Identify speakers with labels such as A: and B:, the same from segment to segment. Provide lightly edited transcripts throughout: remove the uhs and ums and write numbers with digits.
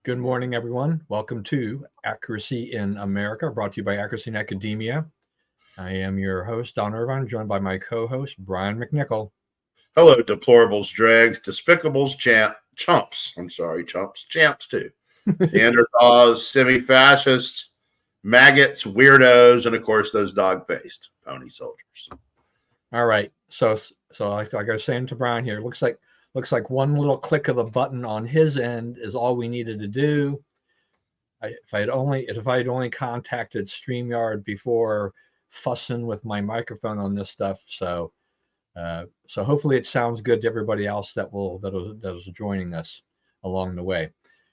A: Good morning, everyone. Welcome to Accuracy in America, brought to you by Accuracy in Academia. I am your host, Don Irvine, joined by my co-host, Brian McNichol.
B: Hello, deplorables, dregs, despicables, chumps. I'm sorry, chumps, champs too. Neanderthals, semi-fascists, maggots, weirdos, and of course those dog-faced pony soldiers.
A: All right. So like I was saying to Brian here, looks like one little click of the button on his end is all we needed to do. If I had only contacted StreamYard before fussing with my microphone on this stuff. So hopefully it sounds good to everybody else that is joining us along the way.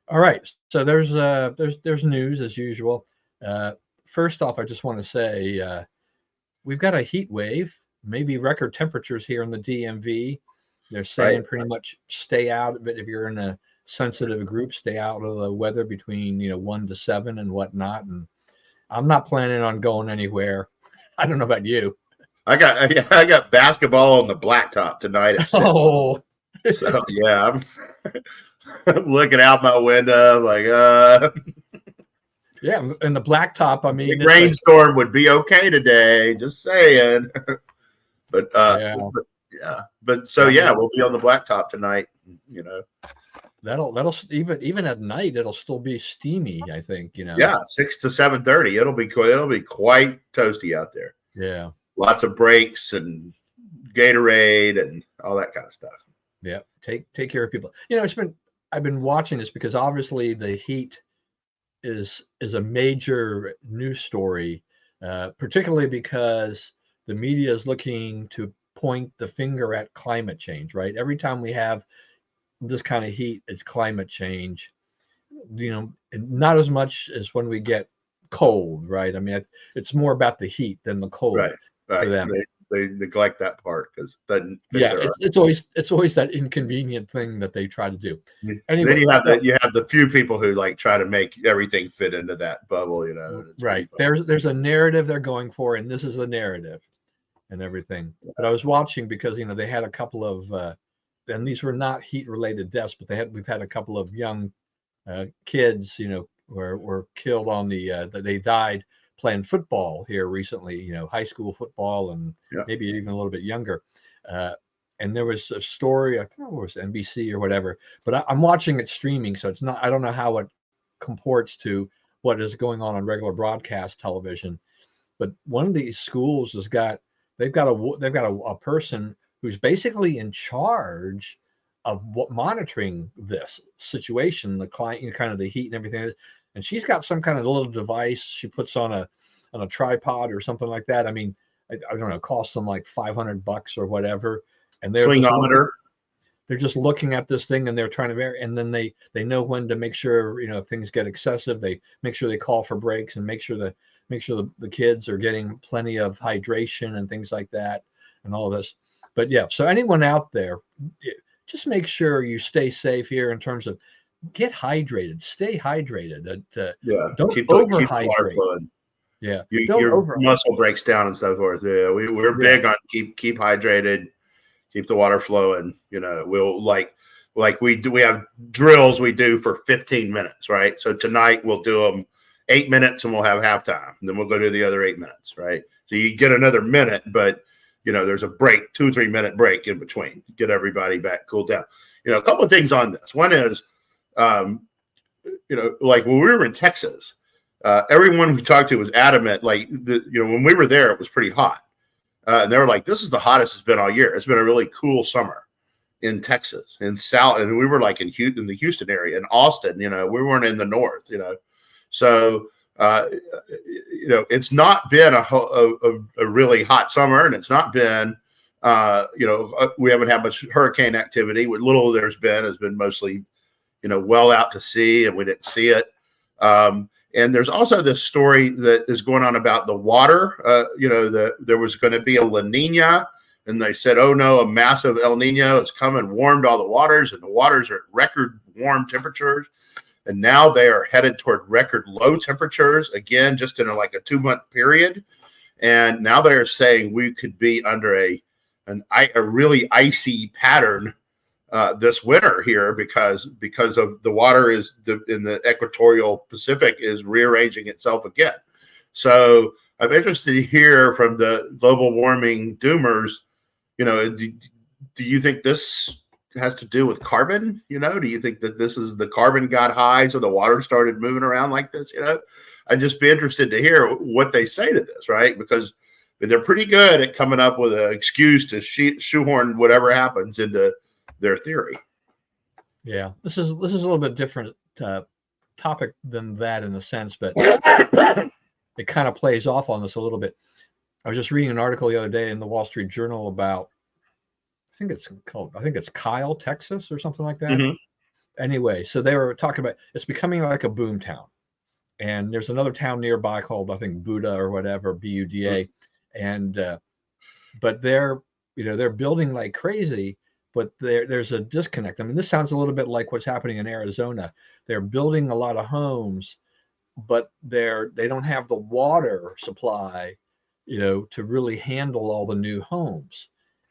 A: All right, so there's news as usual. Uh, First off, I just want to say we've got a heat wave, maybe record temperatures here in the DMV. They're
B: Right?
A: saying pretty much stay out, but if you're in a sensitive group, stay out of the weather between 1 to 7 and whatnot. And I'm not planning on going anywhere. I don't know about you.
B: I got basketball on the blacktop tonight at 6.
A: Oh,
B: So yeah, I'm looking out my window like
A: yeah, and the blacktop. I mean,
B: big
A: it's like,
B: rainstorm would be okay today. Just saying. But
A: yeah,
B: but so yeah, we'll be on the blacktop tonight. You know,
A: that'll even at night it'll still be steamy. I think.
B: yeah, 6 to 7:30. It'll be quite toasty out there.
A: Yeah,
B: Lots of breaks and Gatorade and all that kind of stuff.
A: yeah. Take care of people. I've been watching this because obviously the heat is a major news story, particularly because the media is looking to point the finger at climate change. Right, every time we have this kind of heat, it's climate change. And not as much as when we get cold. Right, I mean it's more about the heat than the cold
B: Right,
A: for
B: right.
A: them.
B: They neglect that part because it doesn't fit
A: Yeah,
B: their.
A: it's always that inconvenient thing that they try to do.
B: Then
A: Anyway,
B: you have the few people who like try to make everything fit into that bubble. And it's pretty
A: right.
B: fun.
A: There's a narrative they're going for, and this is the narrative and everything. But I was watching because they had a couple of and these were not heat related deaths, but we've had a couple of young kids, were killed on that they died playing football here recently, high school football and
B: Yeah.
A: maybe even a little bit younger. Uh, and there was a story, I don't know if it was NBC or whatever, but I'm watching it streaming, so it's not. I don't know how it comports to what is going on regular broadcast television. But one of these schools they've got a person who's basically in charge of monitoring this situation, the client, kind of the heat and everything. And she's got some kind of little device she puts on a tripod or something like that. I mean, I don't know, it costs them like $500 or whatever. And
B: Swingometer.
A: they're just looking at this thing and they're trying to vary, and then they know when to make sure, if things get excessive, they make sure they call for breaks and make sure the kids are getting plenty of hydration and things like that and all of this. But yeah, so anyone out there, just make sure you stay safe here in terms of get hydrated, stay hydrated.
B: Yeah.
A: Don't
B: Keep the water
A: overhydrate.
B: flowing.
A: Yeah, don't
B: Your
A: over.
B: muscle breaks down and so forth. Yeah, we're
A: Yeah,
B: big on keep hydrated, keep the water flowing. We'll like we have drills we do for 15 minutes, right? So tonight we'll do them 8 minutes and we'll have halftime. And then we'll go do the other 8 minutes, right? So you get another minute, but there's a break, 2-3 minute break in between. Get everybody back, cool down. A couple of things on this. One is, like when we were in Texas. Everyone we talked to was adamant. Like when we were there, it was pretty hot, and they were like, "This is the hottest it's been all year. It's been a really cool summer in Texas, in South." And we were like in the Houston area, in Austin. We weren't in the north. So it's not been a really hot summer, and it's not been. We haven't had much hurricane activity. What little there's been has been mostly, well out to sea, and we didn't see it. And there's also this story that is going on about the water. There was going to be a La Nina, and they said, "Oh no, a massive El Nino has come and warmed all the waters, and the waters are at record warm temperatures." And now they are headed toward record low temperatures again, just in a 2-month period. And now they are saying we could be under a really icy pattern this winter here because of the water in the equatorial Pacific is rearranging itself again. So I'm interested to hear from the global warming doomers. Do you think this has to do with carbon? Do you think that this is the carbon got high, so the water started moving around like this? I'd just be interested to hear what they say to this, right? Because they're pretty good at coming up with an excuse to shoehorn whatever happens into their theory.
A: Yeah, this is a little bit different topic than that in a sense, but it kind of plays off on this a little bit. I was just reading an article the other day in the Wall Street Journal about, I think it's Kyle, Texas, or something like that.
B: Mm-hmm.
A: Anyway, so they were talking about it's becoming like a boom town, and there's another town nearby called, I think, Buda or whatever, Buda, and but they're building like crazy. But there's a disconnect. I mean, this sounds a little bit like what's happening in Arizona. They're building a lot of homes, but they don't have the water supply, to really handle all the new homes.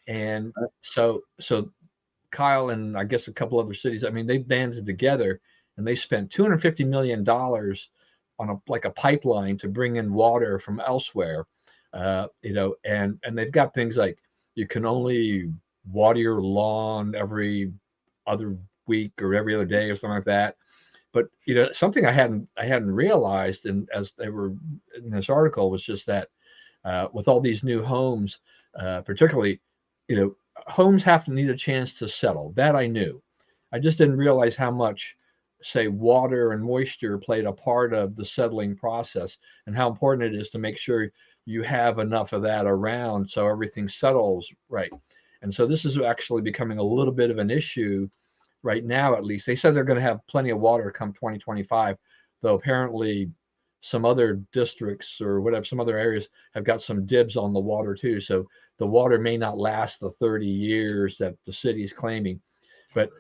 A: And so Kyle and I guess a couple other cities, I mean, they banded together and they spent $250 million on a pipeline to bring in water from elsewhere, and they've got things like you can only water your lawn every other week or every other day or something like that. But something I hadn't realized, and as they were in this article, was just that with all these new homes, particularly, homes have to need a chance to settle. That I knew. I just didn't realize how much, say, water and moisture played a part of the settling process, and how important it is to make sure you have enough of that around so everything settles right. And so this is actually becoming a little bit of an issue right now, at least. They said they're going to have plenty of water come 2025, though apparently some other districts or whatever, some other areas have got some dibs on the water too. So the water may not last the 30 years that the city is claiming, but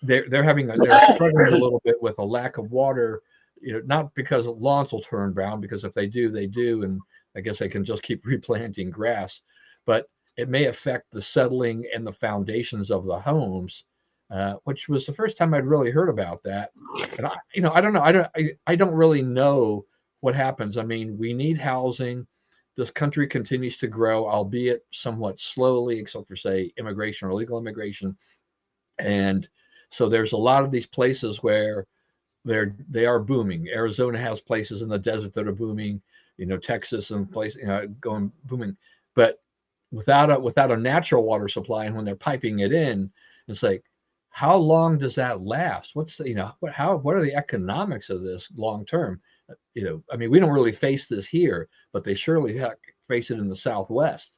A: they're struggling a little bit with a lack of water, not because lawns will turn brown, because if they do, they do. And I guess they can just keep replanting grass, but it may affect the settling and the foundations of the homes, which was the first time I'd really heard about that. And I don't know. I don't really know what happens. I mean, we need housing. This country continues to grow, albeit somewhat slowly, except for, say, immigration or illegal immigration. And so there's a lot of these places where they are booming. Arizona has places in the desert that are booming. Texas and places going booming, but without a natural water supply, and when they're piping it in, it's like, how long does that last? What are the economics of this long term? I mean, we don't really face this here, but they surely face it in the Southwest.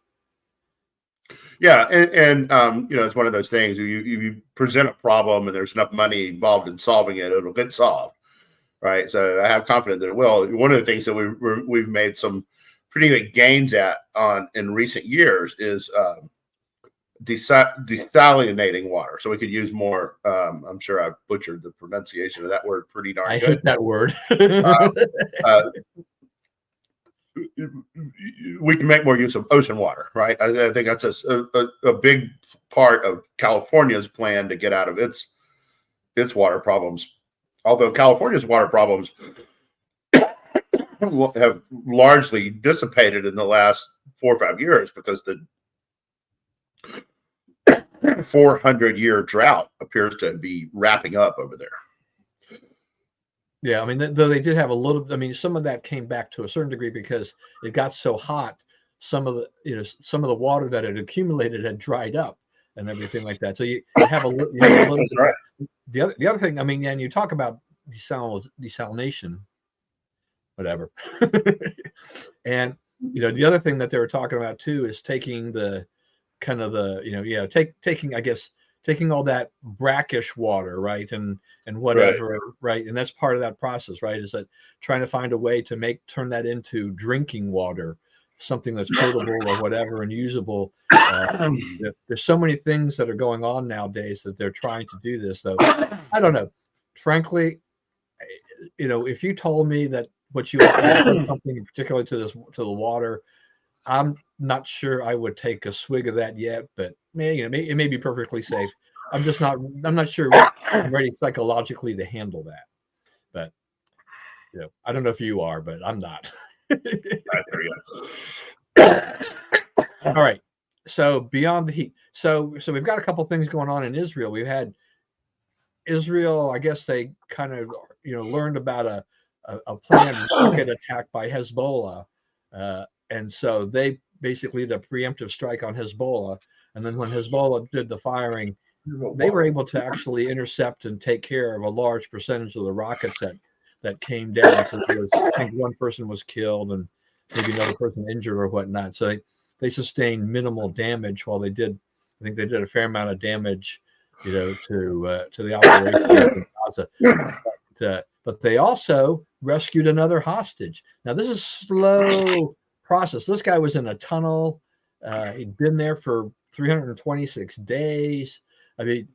B: Yeah, and it's one of those things. You present a problem and there's enough money involved in solving it, it'll get solved, right? So I have confidence that it will. One of the things that we've made some pretty big gains in recent years is desalinating water, so we could use more. I'm sure I butchered the pronunciation of that word pretty darn good.
A: I hate that word.
B: We can make more use of ocean water, right? I think that's a big part of California's plan to get out of its water problems. Although California's water problems have largely dissipated in the last 4 or 5 years because the 400-year drought appears to be wrapping up over there.
A: Yeah, I mean, though they did have a little. I mean, some of that came back to a certain degree because it got so hot. Some of the water that had accumulated had dried up and everything like that. So you have a little.
B: That's right.
A: The other thing, I mean, and you talk about desalination, whatever, and the other thing that they were talking about too is taking the kind of taking all that brackish water, right, and whatever, right, and that's part of that process, right, is that trying to find a way to turn that into drinking water, something that's potable or whatever and usable. There's so many things that are going on nowadays that they're trying to do this, though. I don't know, frankly, if you told me that what you would add something particularly to the water, I'm not sure I would take a swig of that yet, but it may be perfectly safe. I'm just not. I'm not sure I'm ready psychologically to handle that. But I don't know if you are, but I'm not. All right. So beyond the heat, so we've got a couple things going on in Israel. We've had Israel. I guess they kind of learned about a planned rocket attack by Hezbollah, and so they basically did a preemptive strike on Hezbollah. And then when Hezbollah did the firing, they were able to actually intercept and take care of a large percentage of the rockets that came down. So I think one person was killed and maybe another person injured or whatnot. So they sustained minimal damage while I think they did a fair amount of damage, to the operation in Gaza. But they also rescued another hostage. Now this is a slow process. This guy was in a tunnel. He'd been there for 326 days. I mean,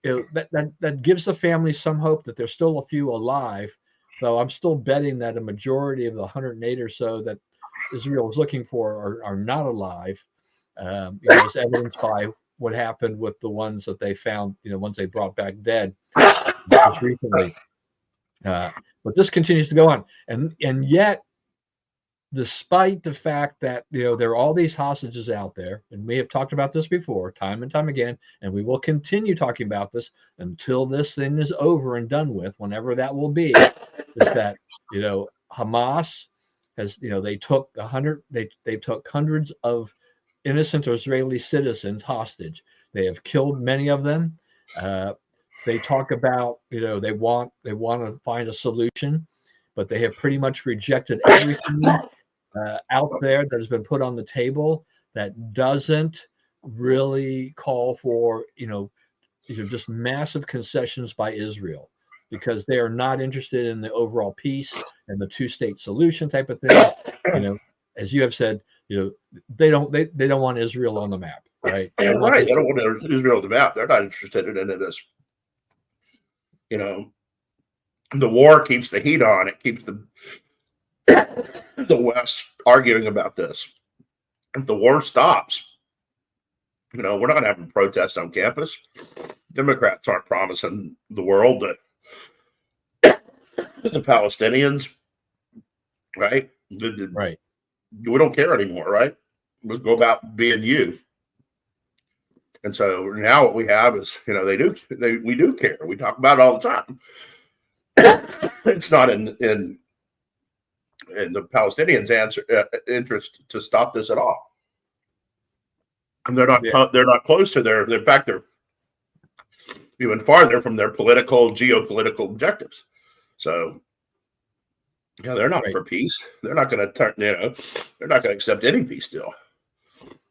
A: that gives the family some hope that there's still a few alive, though I'm still betting that a majority of the 108 or so that Israel was looking for are not alive, as evidenced by what happened with the ones that they found, ones they brought back dead just recently. But this continues to go on, and yet, despite the fact that there are all these hostages out there, and we have talked about this before, time and time again, and we will continue talking about this until this thing is over and done with, whenever that will be, is that Hamas has they took hundreds of innocent Israeli citizens hostage. They have killed many of them. They talk about they want to find a solution, but they have pretty much rejected everything out there that has been put on the table that doesn't really call for just massive concessions by Israel, because they are not interested in the overall peace and the two-state solution type of thing. As you have said, they don't want Israel on the map, right?
B: They don't want Israel on the map. They're not interested in any of this. The war keeps the heat on. It keeps the West arguing about this. If the war stops, we're not going to have a protest on campus. Democrats aren't promising the world that the Palestinians, right?
A: Right.
B: We don't care anymore, right? Let's go about being you. And so now what we have is, we do care. We talk about it all the time. It's not in the Palestinians' interest to stop this at all. And they're not close to in fact, they're even farther from their geopolitical objectives. So, they're not for peace. They're not going to they're not going to accept any peace deal.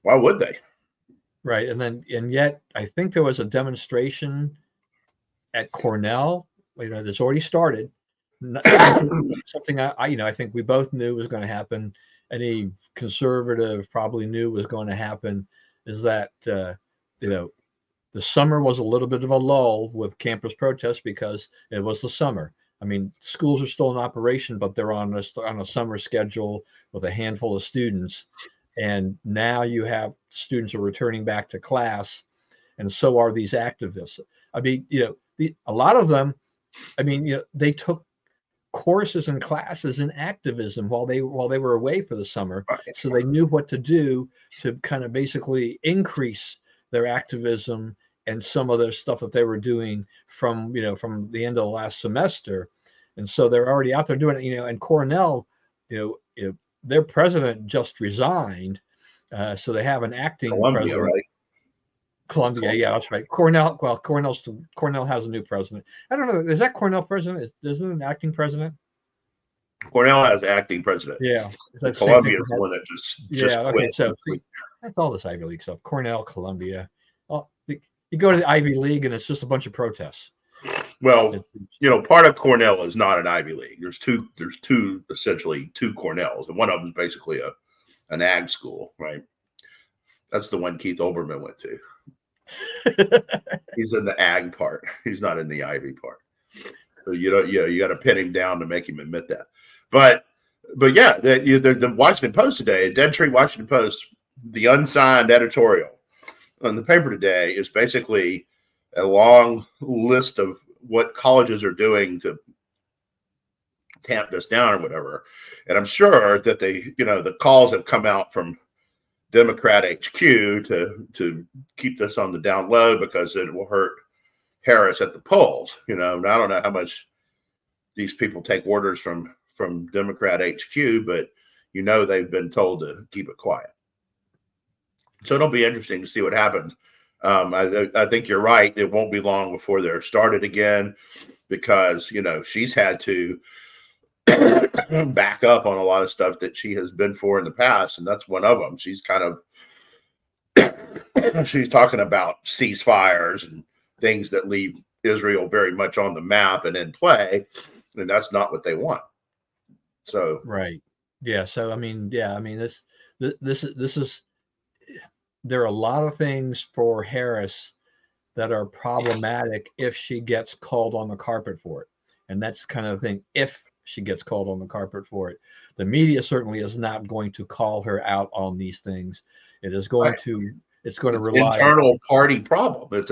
B: Why would they?
A: Right. And yet I think there was a demonstration at Cornell, that's already started. Something I think we both knew was going to happen. Any conservative probably knew was going to happen, is that, the summer was a little bit of a lull with campus protests because it was the summer. I mean, schools are still in operation, but they're on a summer schedule with a handful of students. And now you have students are returning back to class, and so are these activists. I mean, a lot of them, they took courses and classes in activism while they were away for the summer, so they knew what to do to kind of basically increase their activism and some of the stuff that they were doing from the end of the last semester. And so they're already out there doing it. And Cornell, their president just resigned, so they have an acting president. Right? Columbia, yeah, that's right. Cornell has a new president. I don't know. Is that Cornell president? Isn't it an acting president?
B: Cornell has an acting president.
A: Yeah.
B: Columbia is the one that just quit.
A: Okay, so that's all this Ivy League stuff. Cornell, Columbia. Oh, you go to the Ivy League and it's just a bunch of protests.
B: Well, part of Cornell is not an Ivy League. There's essentially two Cornells, and one of them is basically an ag school, right? That's the one Keith Olbermann went to. He's in the ag part. He's not in the Ivy part. So you got to pin him down to make him admit that. But yeah, the Washington Post today, Dead Tree Washington Post, the unsigned editorial on the paper today is basically a long list of what colleges are doing to tamp this down or whatever. And I'm sure that the calls have come out from Democrat HQ to keep this on the down low because it will hurt Harris at the polls. And I don't know how much these people take orders from Democrat HQ, but they've been told to keep it quiet. So it'll be interesting to see what happens. I think you're right. It won't be long before they're started again because, she's had to back up on a lot of stuff that she has been for in the past. And that's one of them. She's she's talking about ceasefires and things that leave Israel very much on the map and in play. And that's not what they want. So,
A: right. Yeah. So, this is, there are a lot of things for Harris that are problematic if she gets called on the carpet for it. And that's kind of the thing. If she gets called on the carpet for it, the media certainly is not going to call her out on these things. It is going
B: right.
A: to, it's going to rely
B: internal party problem. It's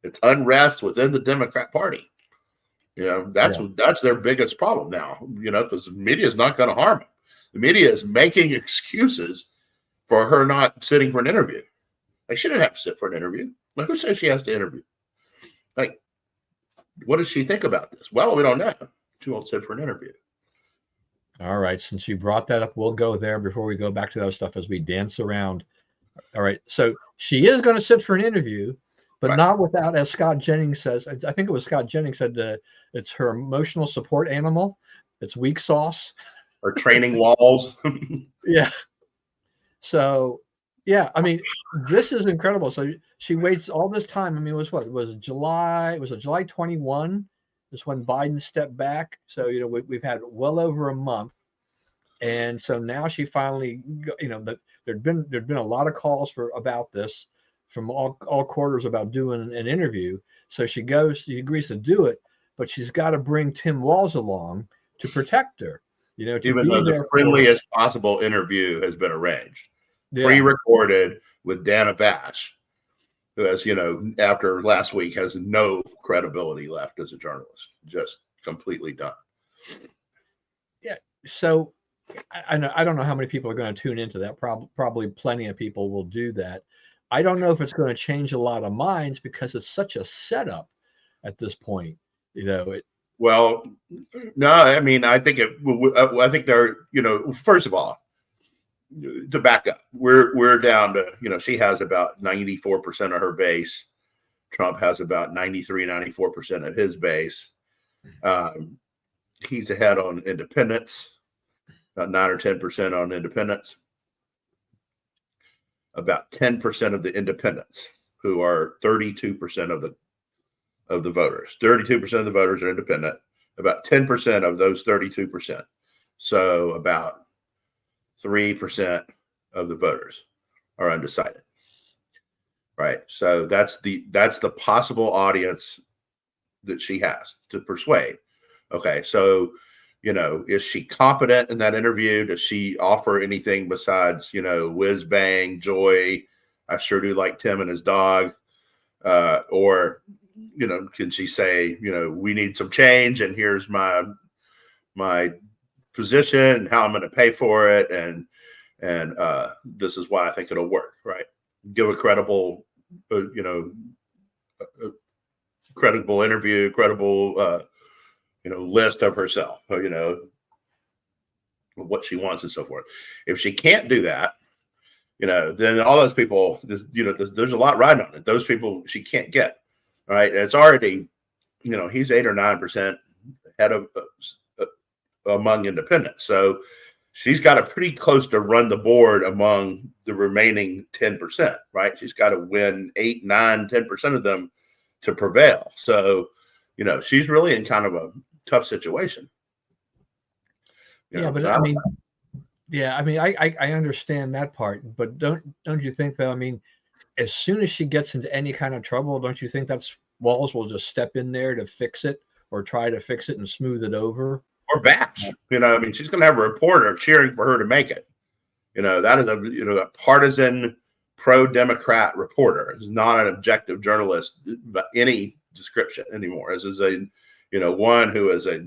B: it's unrest within the Democrat Party. That's their biggest problem now, because the media is not going to harm them. The media is making excuses for her not sitting for an interview. Like, she didn't have to sit for an interview. Like, who says she has to interview? Like, what does she think about this? Well, we don't know. She won't sit for an interview.
A: All right. Since you brought that up, we'll go there before we go back to that stuff as we dance around. All right. So she is going to sit for an interview, but
B: right.
A: not without, as Scott Jennings says, I think it was Scott Jennings said it's her emotional support animal. It's weak sauce.
B: Or training walls.
A: Yeah. So, yeah, this is incredible. So she waits all this time. It was what? It was July 21 is when Biden stepped back. So, we've had well over a month. And so now she finally, there'd been a lot of calls about this from all quarters about doing an interview. So she agrees to do it, but she's got to bring Tim Walz along to protect her.
B: Even though the friendliest possible interview has been arranged, pre-recorded with Dana Bash, who has, after last week has no credibility left as a journalist, just completely done.
A: Yeah. So I don't know how many people are going to tune into that. Probably plenty of people will do that. I don't know if it's going to change a lot of minds because it's such a setup at this point.
B: Well, no, I think I think they're, first of all, to back up, we're down to, she has about 94% of her base. Trump has about 94% of his base. He's ahead on independents, about 9 or 10% on independents. About 10% of the independents, who are 32% of the voters. 32% of the voters are independent. About 10% of those 32%. So about 3% of the voters are undecided. Right. So that's the possible audience that she has to persuade. Okay. So, is she competent in that interview? Does she offer anything besides, whiz bang, joy? I sure do like Tim and his dog. Or, can she say, we need some change and here's my position and how I'm going to pay for it. And this is why I think it'll work. Right. Give a credible, credible interview, credible, list of herself, what she wants and so forth. If she can't do that, then all those people, there's a lot riding on it. Those people she can't get. Right. And it's already, he's 8 or 9% ahead of among independents. So she's got to pretty close to run the board among the remaining 10%. Right. She's got to win 8, 9, 10% of them to prevail. So, she's really in kind of a tough situation.
A: I understand that part, but don't you think though? As soon as she gets into any kind of trouble, don't you think that's Walz will just step in there to fix it or try to fix it and smooth it over?
B: Or Bash, she's going to have a reporter cheering for her to make it. That is a partisan pro-Democrat reporter. Is not an objective journalist by any description anymore. This is a, one who is a,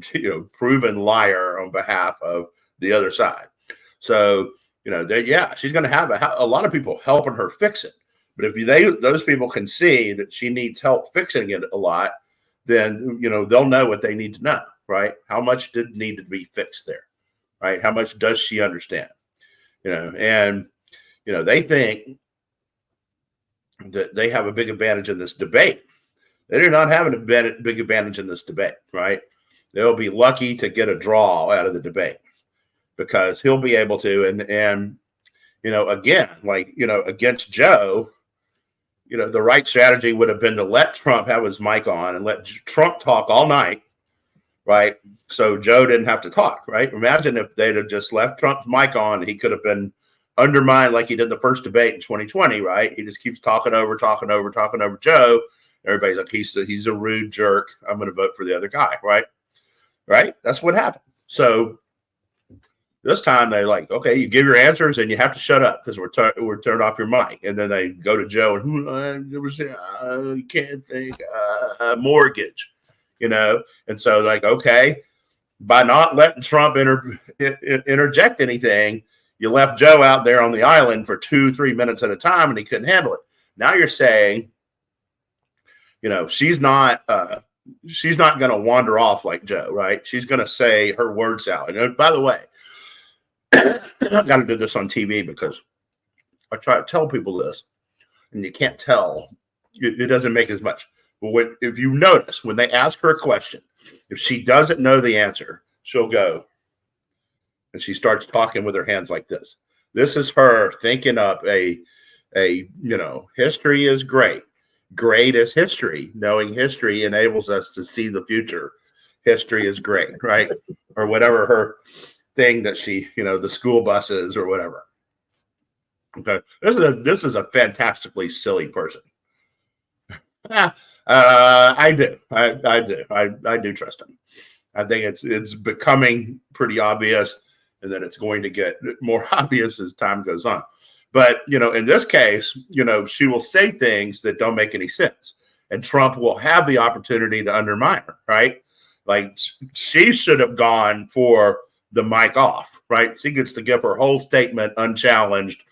B: proven liar on behalf of the other side. So, she's going to have a lot of people helping her fix it. But if those people can see that she needs help fixing it a lot, then, they'll know what they need to know, right? How much did need to be fixed there, right? How much does she understand? And, they think that they have a big advantage in this debate. They do not have a big advantage in this debate, right? They'll be lucky to get a draw out of the debate because he'll be able to. And again, against Joe, the right strategy would have been to let Trump have his mic on and let Trump talk all night, right? So Joe didn't have to talk, right? Imagine if they'd have just left Trump's mic on, he could have been undermined like he did the first debate in 2020, right? He just keeps talking over Joe. Everybody's like, he's a rude jerk. I'm going to vote for the other guy, right? Right? That's what happened. So this time they're like, okay, you give your answers and you have to shut up because we're turned off your mic. And then they go to Joe and you can't think mortgage, And so like, okay, by not letting Trump interject anything, you left Joe out there on the island for 2-3 minutes at a time and he couldn't handle it. Now you're saying, she's not going to wander off like Joe, right? She's going to say her words out. And by the way, I got to do this on TV because I try to tell people this, and you can't tell. It doesn't make as much. But if you notice, when they ask her a question, if she doesn't know the answer, she'll go, and she starts talking with her hands like this. This is her thinking up a history is great. Great is history. Knowing history enables us to see the future. History is great, right? Or whatever her thing that she, the school buses or whatever. Okay, this is a fantastically silly person. I do trust him. I think it's becoming pretty obvious, and then it's going to get more obvious as time goes on. But, in this case, she will say things that don't make any sense. And Trump will have the opportunity to undermine her, right? Like she should have gone for the mic off, right? She gets to give her whole statement unchallenged.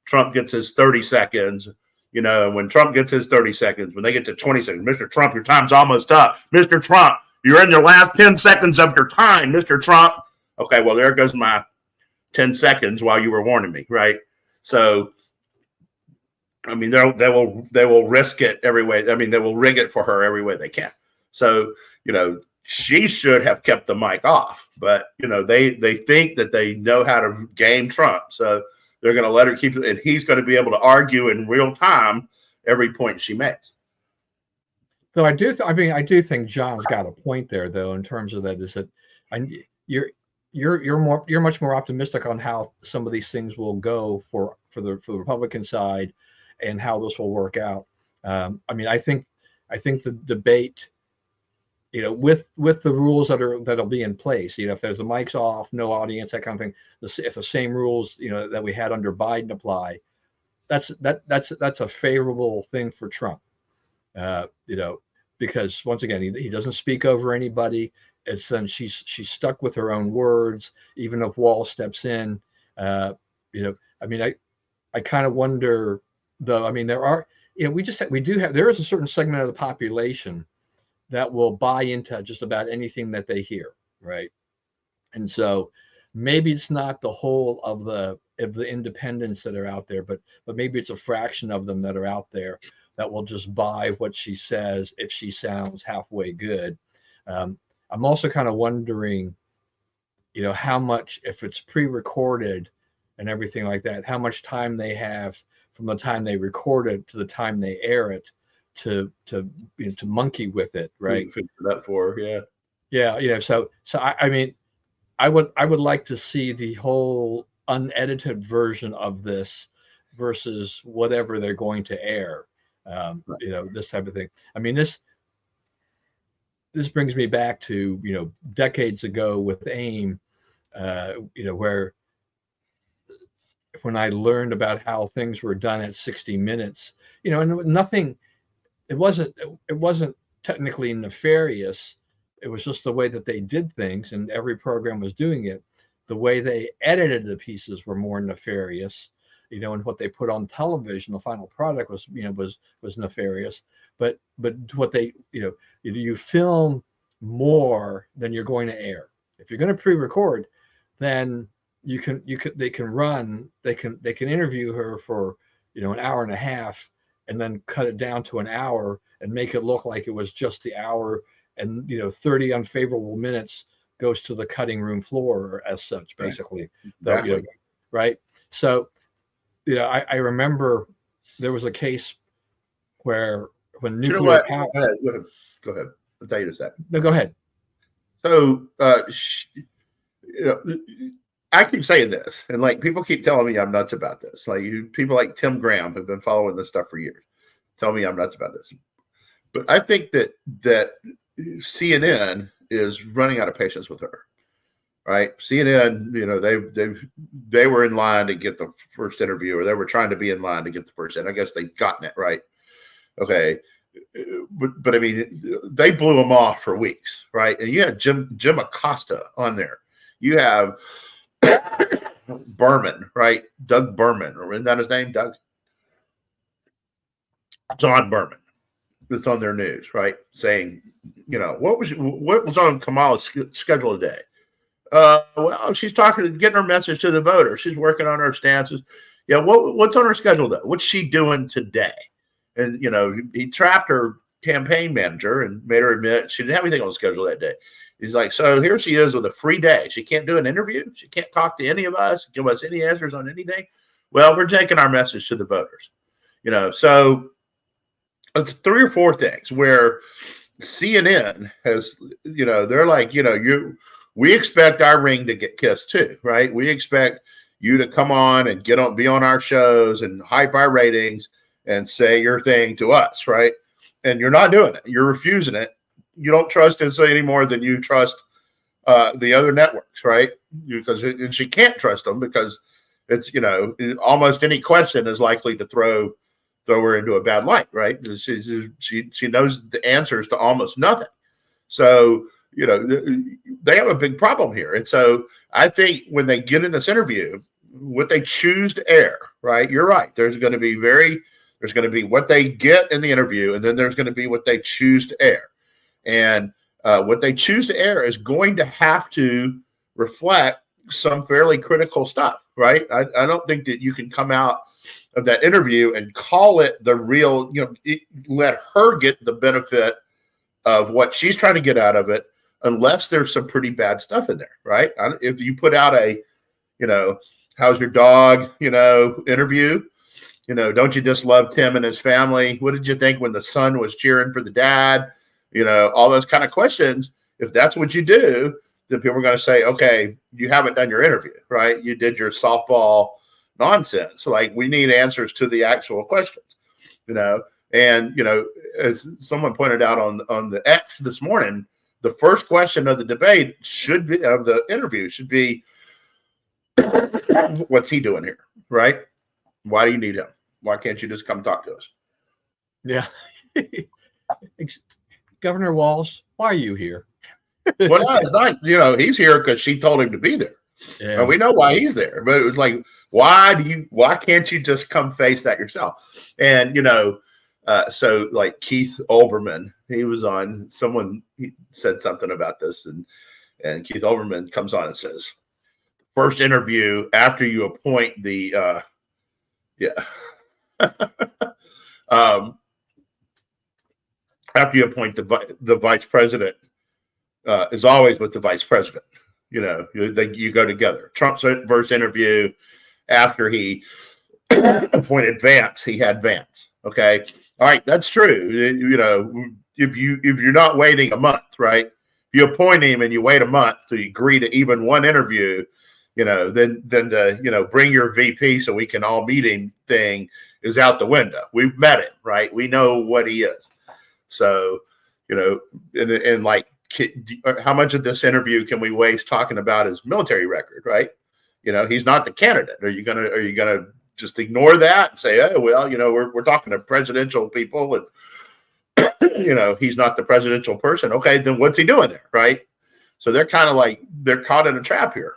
B: Trump gets his 30 seconds, and when Trump gets his 30 seconds, when they get to 20 seconds, Mr. Trump, your time's almost up. Mr. Trump, you're in your last 10 seconds of your time, Mr. Trump. Okay, well, there goes my 10 seconds while you were warning me, right? So, I mean, they will risk it every way. I mean, they will rig it for her every way they can. So, she should have kept the mic off, but they think that they know how to game Trump, so they're going to let her keep it, and he's going to be able to argue in real time every point she makes.
A: So I do think John's got a point there, though, in terms of that. Is that you're much more optimistic on how some of these things will go for the Republican side and how this will work out. I think the debate, with the rules that'll be in place, if there's the mics off, no audience, that kind of thing, if the same rules, that we had under Biden apply, that's a favorable thing for Trump, because once again, he doesn't speak over anybody. It's then she's stuck with her own words, even if Wall steps in. I kind of wonder, though. I mean, there are, there is a certain segment of the population that will buy into just about anything that they hear, right? And so maybe it's not the whole of the independents that are out there, but maybe it's a fraction of them that are out there that will just buy what she says if she sounds halfway good. I'm also kind of wondering, how much, if it's pre-recorded and everything like that, how much time they have from the time they record it to the time they air it to monkey with it, right?
B: Figure that for, yeah.
A: Yeah, so I would like to see the whole unedited version of this versus whatever they're going to air. This type of thing. I mean, this brings me back to decades ago with AIM, where when I learned about how things were done at 60 Minutes, and nothing, it wasn't technically nefarious. It was just the way that they did things, and every program was doing it. The way they edited the pieces were more nefarious, and what they put on television, the final product was nefarious. But what you film more than you're going to air. If you're going to pre-record, then they can interview her for an hour and a half, and then cut it down to an hour and make it look like it was just the hour, and 30 unfavorable minutes goes to the cutting room floor, or as such, basically.
B: Right. Exactly.
A: Right. So I remember there was a case where when nuclear power.
B: Go ahead. I'll tell you this.
A: No, go ahead.
B: So, I keep saying this, and like people keep telling me I'm nuts about this. Like people like Tim Graham have been following this stuff for years, tell me I'm nuts about this. But I think that CNN is running out of patience with her. Right? CNN, they were in line to get the first interview, or they were trying to be in line to get the first, and I guess they've gotten it right. Okay. But I mean, they blew them off for weeks, right? And you had Jim Acosta on there. You have Berman, right? Doug Berman, or isn't that his name? John Berman. That's on their news, right? Saying, what was on Kamala's schedule today? Well, she's getting her message to the voters. She's working on her stances. Yeah, what's on her schedule though? What's she doing today? And he trapped her campaign manager and made her admit she didn't have anything on the schedule that day. He's like, so here she is with a free day. She can't do an interview. She can't talk to any of us, give us any answers on anything. Well, we're taking our message to the voters. So it's 3 or 4 things where CNN has, they're like, we expect our ring to get kissed too, right? We expect you to come on and be on our shows and hype our ratings and say your thing to us, right? And you're not doing it. You're refusing it. You don't trust us any more than you trust the other networks, right? And she can't trust them because it's, almost any question is likely to throw her into a bad light, right? She knows the answers to almost nothing. So, they have a big problem here. And so I think when they get in this interview, what they choose to air, right? You're right. There's going to be what they get in the interview, and then there's going to be what they choose to air. And what they choose to air is going to have to reflect some fairly critical stuff, right? I don't think that you can come out of that interview and call it the real, let her get the benefit of what she's trying to get out of it, unless there's some pretty bad stuff in there, right? If you put out a, how's your dog, interview, don't you just love Tim and his family? What did you think when the son was cheering for the dad? All those kind of questions. If that's what you do, then people are going to say, okay, you haven't done your interview, right? You did your softball nonsense. Like, we need answers to the actual questions, and, as someone pointed out on the X this morning, the first question of the debate of the interview should be, what's he doing here, right? Why do you need him? Why can't you just come talk to us?
A: Yeah. Governor Walz, why are you here?
B: Well, no, it's not, he's here because she told him to be there. Yeah. And we know why he's there, but it was like, why can't you just come face that yourself? And, so like Keith Olbermann, he was on, he said something about this, and Keith Olbermann comes on and says, first interview after you appoint the, after you appoint the vice president, is always with the vice president. You go together. Trump's first interview after he appointed Vance, he had Vance. Okay. All right. That's true. If you're not waiting a month, right? If you appoint him and you wait a month to agree to even one interview, then the, bring your VP so we can all meet him thing is out the window. We've met him, right? We know what he is. So, and like, how much of this interview can we waste talking about his military record, right? You know, he's not the candidate. Are you gonna just ignore that and say, oh well, you know, we're talking to presidential people and you know, he's not the presidential person. Okay, then what's he doing there, right? So they're kind of like they're caught in a trap here.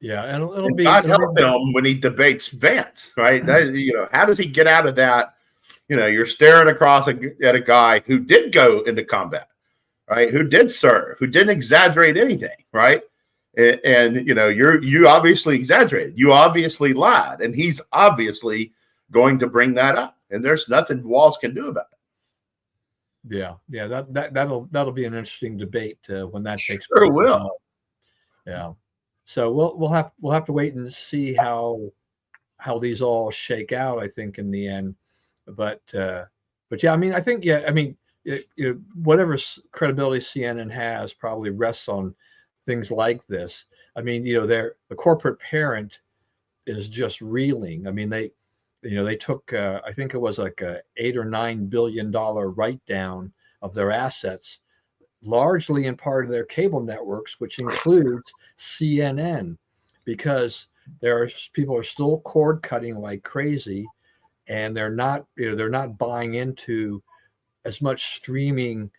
A: Yeah, and it'll
B: And
A: be
B: God
A: it'll
B: help
A: be
B: him when he debates Vance, right? That, you know, how does he get out of that? You know, you're staring across at a guy who did go into combat, right? Who did serve, who didn't exaggerate anything, right? And you know, you obviously exaggerated, you obviously lied, and he's obviously going to bring that up, and there's nothing Walz can do about it.
A: Yeah, that'll be an interesting debate when that takes
B: Sure
A: place.
B: will.
A: Yeah, so we'll have to wait and see how these all shake out. I think in the end, but yeah, I mean, I think whatever credibility CNN has probably rests on things like this. I mean, you know, the corporate parent is just reeling. I mean, they took I think it was like a $8 or $9 billion write down of their assets, largely in part of their cable networks, which includes CNN, because people are still cord cutting like crazy, and they're not buying into as much streaming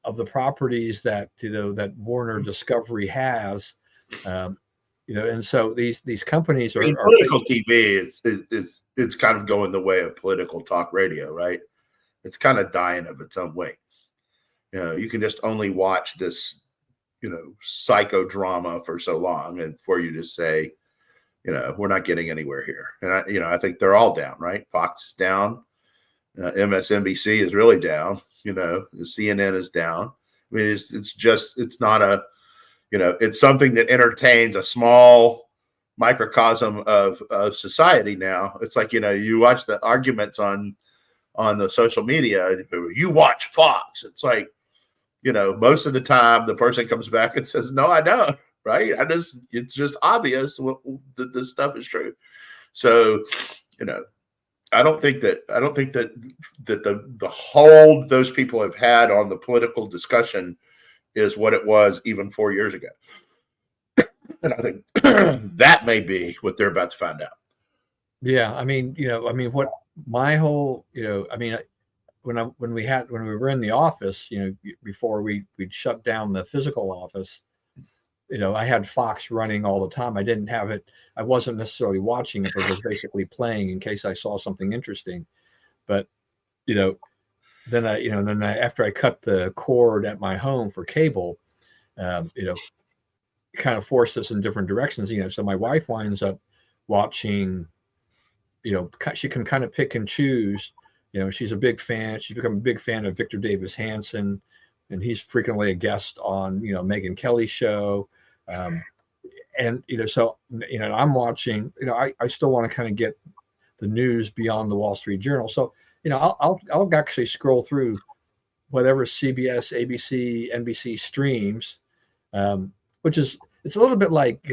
A: of the properties that that Warner Discovery has. And so these companies are
B: political TV is it's kind of going the way of political talk radio, right? It's kind of dying of its own way. You know, you can just only watch this, you know, psychodrama for so long, and for you to say, you know, we're not getting anywhere here. And I think they're all down, right? Fox is down, MSNBC is really down. You know, the CNN is down. I mean, it's not a, you know, it's something that entertains a small microcosm of society now. It's like, you know, you watch the arguments on the social media, you watch Fox. It's like, you know, most of the time the person comes back and says, no, I don't, right? It's just obvious that this stuff is true. So, you know, I don't think that the hold those people have had on the political discussion is what it was even 4 years ago. And I think that may be what they're about to find out.
A: Yeah, I mean, what my whole, I mean, when we were in the office, before we'd shut down the physical office, I had Fox running all the time. I didn't have it. I wasn't necessarily watching it, but it was basically playing in case I saw something interesting. But, then after I cut the cord at my home for cable, kind of forced us in different directions. So my wife winds up watching, she can kind of pick and choose. She's a big fan. She's become a big fan of Victor Davis Hanson, and he's frequently a guest on, Megyn Kelly's show. And, so, I'm watching, I still want to kind of get the news beyond the Wall Street Journal. So, I'll actually scroll through whatever CBS, ABC, NBC streams, which is, it's a little bit like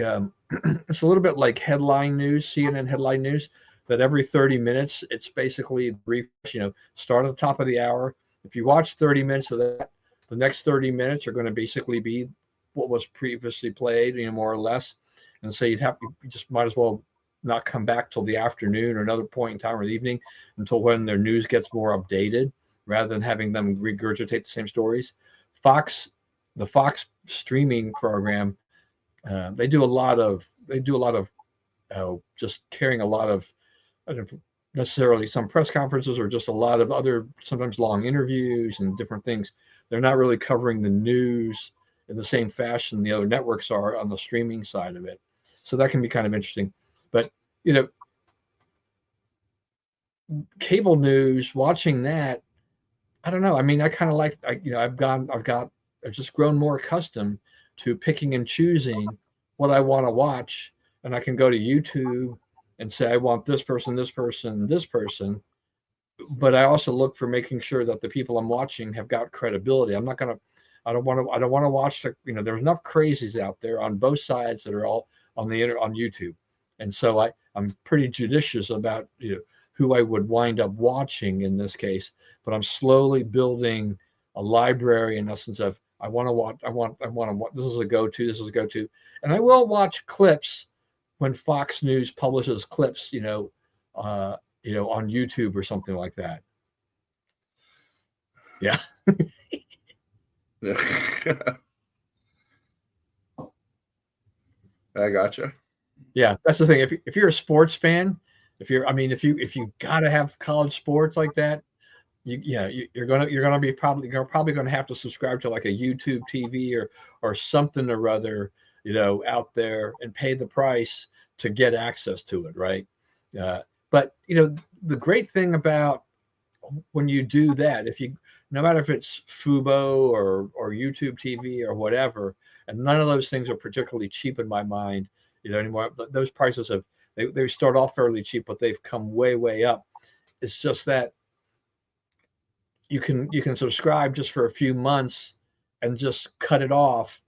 A: headline news, CNN headline news, that every 30 minutes, it's basically refresh, start at the top of the hour. If you watch 30 minutes of that, the next 30 minutes are going to basically be what was previously played, more or less. And so you just might as well not come back till the afternoon or another point in time or the evening until when their news gets more updated, rather than having them regurgitate the same stories. The Fox streaming program, they do a lot of just carrying a lot of, I don't know, necessarily some press conferences or just a lot of other, sometimes long interviews and different things. They're not really covering the news in the same fashion the other networks are on the streaming side of it. So that can be kind of interesting. But, cable news, watching that, I don't know. I mean, I kind of like, I've just grown more accustomed to picking and choosing what I want to watch. And I can go to YouTube and say, I want this person, this person, this person. But I also look for making sure that the people I'm watching have got credibility. I don't want to watch there's enough crazies out there on both sides that are all on YouTube. And so I'm pretty judicious about, who I would wind up watching in this case, but I'm slowly building a library, in essence, of I want to watch. I want to watch. This is a go-to. This is a go-to, and I will watch clips when Fox News publishes clips. On YouTube or something like that. Yeah.
B: I gotcha.
A: Yeah, that's the thing. If you're a sports fan, if you got to have college sports like that, you're probably gonna have to subscribe to like a YouTube TV or something or other, out there and pay the price to get access to it, right? But the great thing about when you do that, no matter if it's Fubo or YouTube TV or whatever, and none of those things are particularly cheap in my mind, anymore. Those prices they start off fairly cheap, but they've come way up. It's just that you can subscribe just for a few months and just cut it off,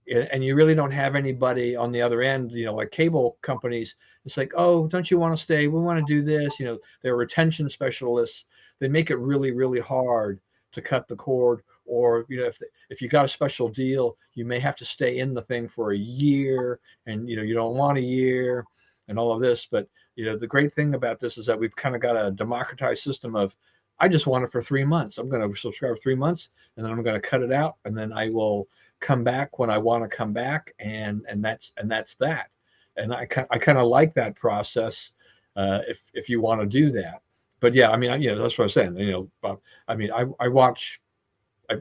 A: and you really don't have anybody on the other end, like cable companies. It's like, oh, don't you want to stay? We want to do this. They're retention specialists. They make it really hard to cut the cord. Or if you got a special deal, you may have to stay in the thing for a year, and you don't want a year and all of this. But the great thing about this is that we've kind of got a democratized system of, I just want it for 3 months. I'm going to subscribe for 3 months, and then I'm going to cut it out, and then I will come back when I want to come back, and that's that. And I kind of like that process, if you want to do that. But yeah, I mean, that's what I'm saying. I mean, I watch.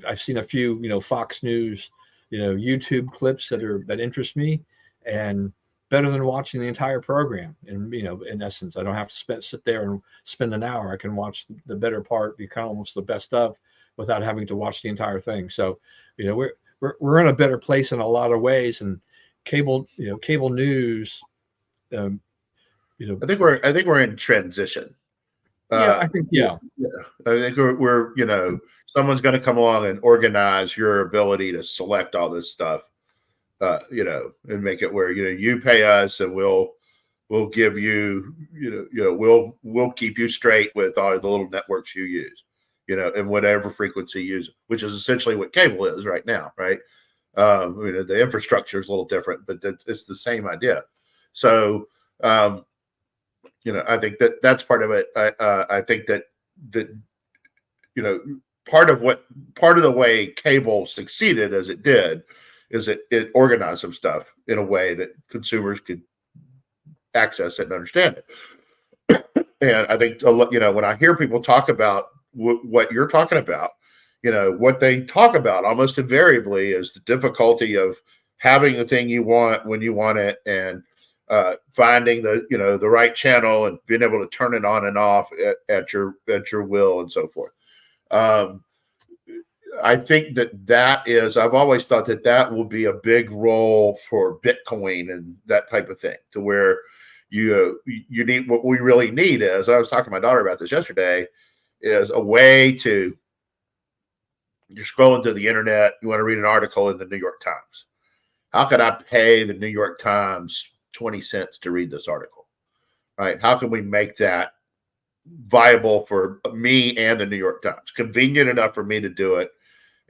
A: I've seen a few, Fox News, YouTube clips that interest me, and better than watching the entire program. And in essence, I don't have to sit there and spend an hour. I can watch the better part, almost the best of, without having to watch the entire thing. So, we're in a better place in a lot of ways. And cable news.
B: I think we're in transition.
A: I think
B: I think we're someone's going to come along and organize your ability to select all this stuff, and make it where you pay us, and we'll give you, we'll keep you straight with all the little networks you use, and whatever frequency you use, which is essentially what cable is right now, right? The infrastructure is a little different, but it's the same idea. So, I think that's part of it. I think that part of the way cable succeeded as it did is it organized some stuff in a way that consumers could access it and understand it. And I think when I hear people talk about what you're talking about, what they talk about almost invariably is the difficulty of having the thing you want when you want it, and finding the right channel and being able to turn it on and off at your will and so forth. I think that is, I've always thought that will be a big role for Bitcoin and that type of thing, to where you need, what we really need is, I was talking to my daughter about this yesterday, is a way to, you're scrolling through the internet, you want to read an article in the New York Times. How can I pay the New York Times 20 cents to read this article, right? How can we make that viable for me and the New York Times? Convenient enough for me to do it,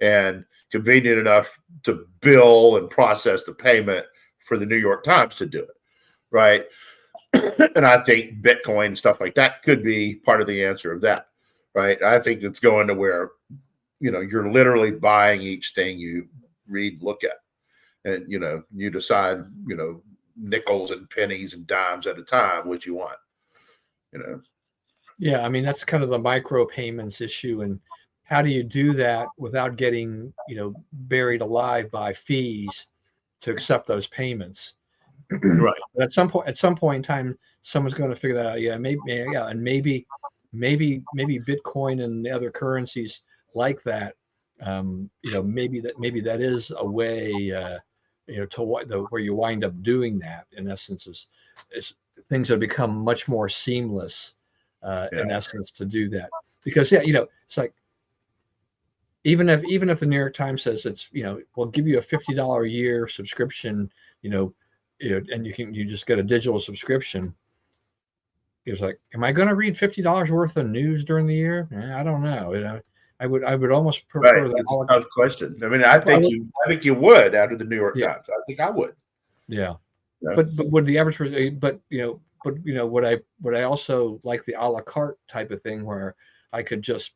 B: and convenient enough to bill and process the payment for the New York Times to do it, right? And I think Bitcoin and stuff like that could be part of the answer of that, right? I think it's going to where, you're literally buying each thing you read, look at, and, you decide, nickels and pennies and dimes at a time what you want.
A: Yeah, I mean, that's kind of the micro payments issue, and how do you do that without getting buried alive by fees to accept those payments?
B: Right.
A: But at some point in time, someone's going to figure that out. And maybe Bitcoin and the other currencies like that, maybe that is a way, where you wind up doing that. In essence, is things have become much more seamless, in essence, to do that. Because it's like, even if the New York Times says it's, we'll give you a $50 a year subscription, and you just get a digital subscription. It's like, am I going to read $50 worth of news during the year? I don't know. I would almost
B: Right.
A: prefer the
B: It's a tough question. I mean, I
A: would,
B: think you would out of the New York
A: yeah,
B: Times. I think I would.
A: yeah.
B: You know?
A: But would the average person, but would I also like the a la carte type of thing where I could just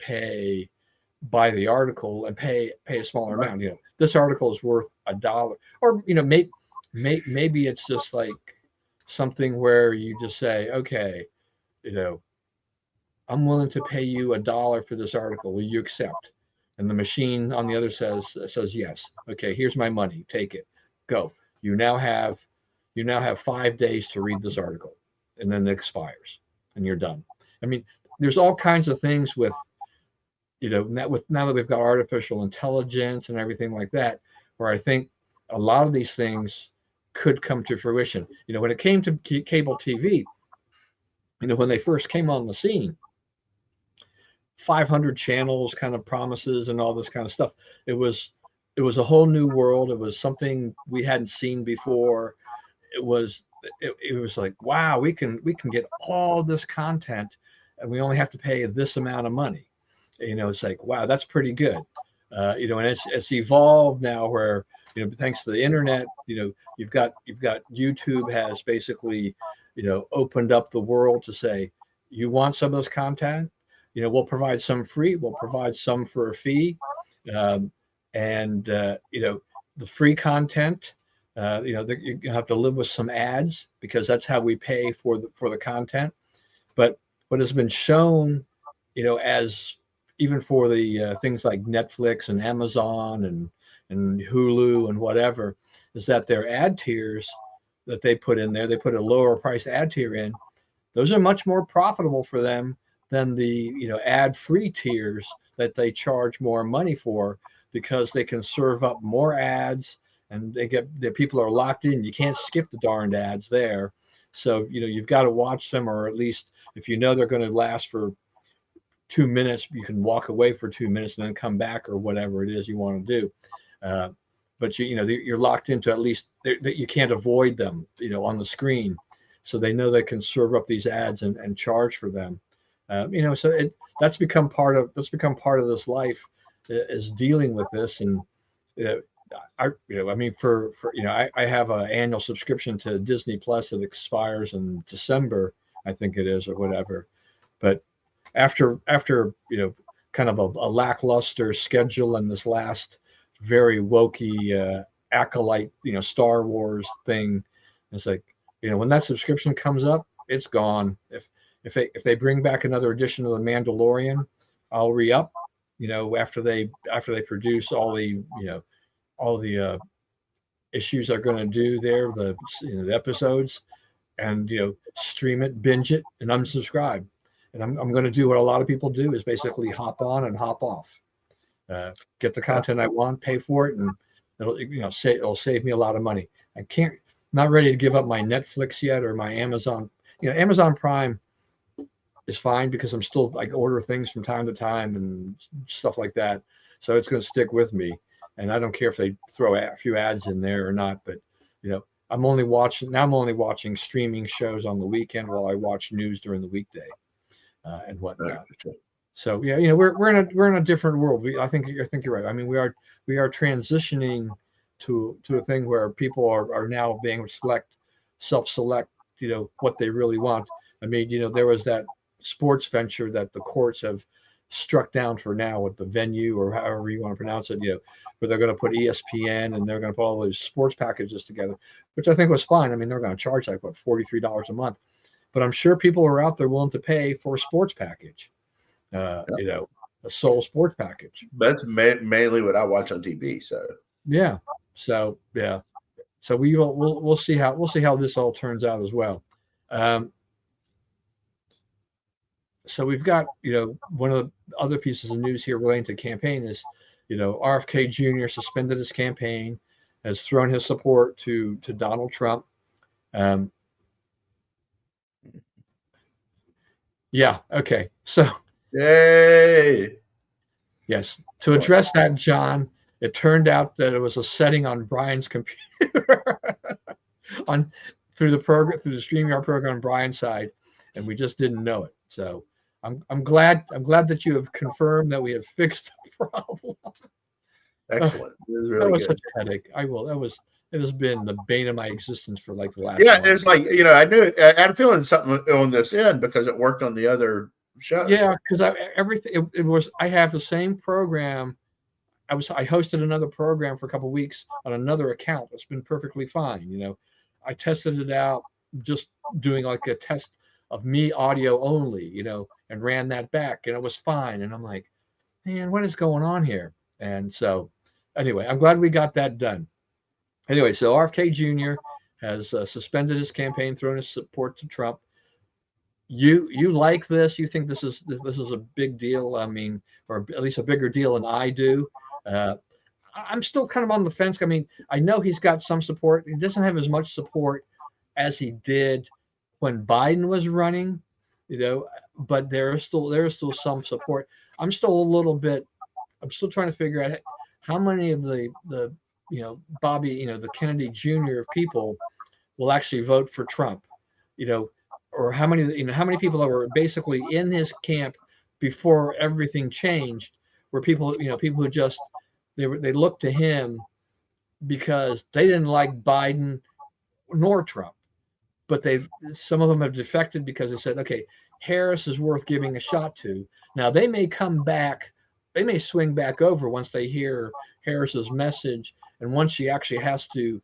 A: buy the article and pay a smaller
B: Right.
A: amount? This article is worth $1, or maybe it's just like something where you just say, okay, you know, I'm willing to pay you $1 for this article. Will you accept? And the machine on the other says yes. Okay, here's my money. Take it. Go. You now have 5 days to read this article, and then it expires, and you're done. I mean, there's all kinds of things with now that we've got artificial intelligence and everything like that, where I think a lot of these things could come to fruition. When it came to cable TV, when they first came on the scene, 500 channels kind of promises and all this kind of stuff. It was a whole new world. It was something we hadn't seen before. It was like, wow, we can get all this content, and we only have to pay this amount of money. It's like, wow, that's pretty good. And it's evolved now where, thanks to the internet, you've got YouTube has basically, opened up the world to say, you want some of this content, we'll provide some free, we'll provide some for a fee. And the free content, you have to live with some ads because that's how we pay for the content. But what has been shown, as even for the things like Netflix and Amazon and Hulu and whatever, is that their ad tiers that they put in there, they put a lower price ad tier in. Those are much more profitable for them than the ad free tiers that they charge more money for, because they can serve up more ads, and the people are locked in. You can't skip the darned ads there. So you've got to watch them, or at least if they're going to last for 2 minutes, you can walk away for 2 minutes and then come back, or whatever it is you want to do. But you're locked into, at least that you can't avoid them on the screen, so they know they can serve up these ads and charge for them. So that's become part of this life, is dealing with this. And I have an annual subscription to Disney Plus that expires in December, I think it is, or whatever. But after kind of a lackluster schedule and this last very wokey acolyte Star Wars thing, it's like, when that subscription comes up, it's gone. If they bring back another edition of The Mandalorian, I'll re-up, after they produce all the issues they're going to do there, the episodes, and stream it, binge it, and unsubscribe. And I'm going to do what a lot of people do, is basically hop on and hop off, get the content I want, pay for it, and it'll save me a lot of money. Not ready to give up my Netflix yet, or my Amazon. Amazon Prime is fine because I'm still, I order things from time to time and stuff like that. So it's going to stick with me. And I don't care if they throw a few ads in there or not, but I'm only watching streaming shows on the weekend while I watch news during the weekday, and whatnot. So we're in a different world. I think you're right. I mean, we are transitioning to a thing where people are now being able to self-select, what they really want. I mean, there was that sports venture that the courts have struck down for now with the Venue, or however you want to pronounce it, where they're going to put ESPN and they're going to put all those sports packages together, which I think was fine. I mean, they're going to charge like $43 a month, but I'm sure people are out there willing to pay for a sports package, a sole sports package.
B: That's mainly what I watch on TV. So
A: yeah, so we'll see how this all turns out as well. So we've got, one of the other pieces of news here relating to campaign is, RFK Jr. suspended his campaign, has thrown his support to Donald Trump. Yeah. Okay. So.
B: Yay.
A: Yes. To address that, John, it turned out that it was a setting on Brian's computer through the StreamYard program on Brian's side, and we just didn't know it. So I'm glad that you have confirmed that we have fixed the problem.
B: Excellent. It was
A: That
B: really
A: was
B: good.
A: such a headache. It has been the bane of my existence for like the last
B: Yeah,
A: month.
B: it's like, I knew I had a feeling something on this end because it worked on the other shows.
A: Yeah, because I have the same program. I hosted another program for a couple of weeks on another account. It's been perfectly fine. I tested it out just doing like a test of me audio only, and ran that back, and it was fine. And I'm like, man, what is going on here? And so, anyway, I'm glad we got that done. Anyway, so RFK Jr. has suspended his campaign, thrown his support to Trump. You like this? You think this is a big deal? I mean, or at least a bigger deal than I do. Uh, I'm still kind of on the fence. I mean, I know he's got some support. He doesn't have as much support as he did when Biden was running, but there is still some support. I'm still a little bit. I'm still trying to figure out how many of the Bobby, the Kennedy Jr. people will actually vote for Trump, you know, or how many people that were basically in his camp before everything changed were people who just they looked to him because they didn't like Biden nor Trump, but some of them have defected because they said, okay, Harris is worth giving a shot to. Now they may come back, they may swing back over once they hear Harris's message, and once she actually has to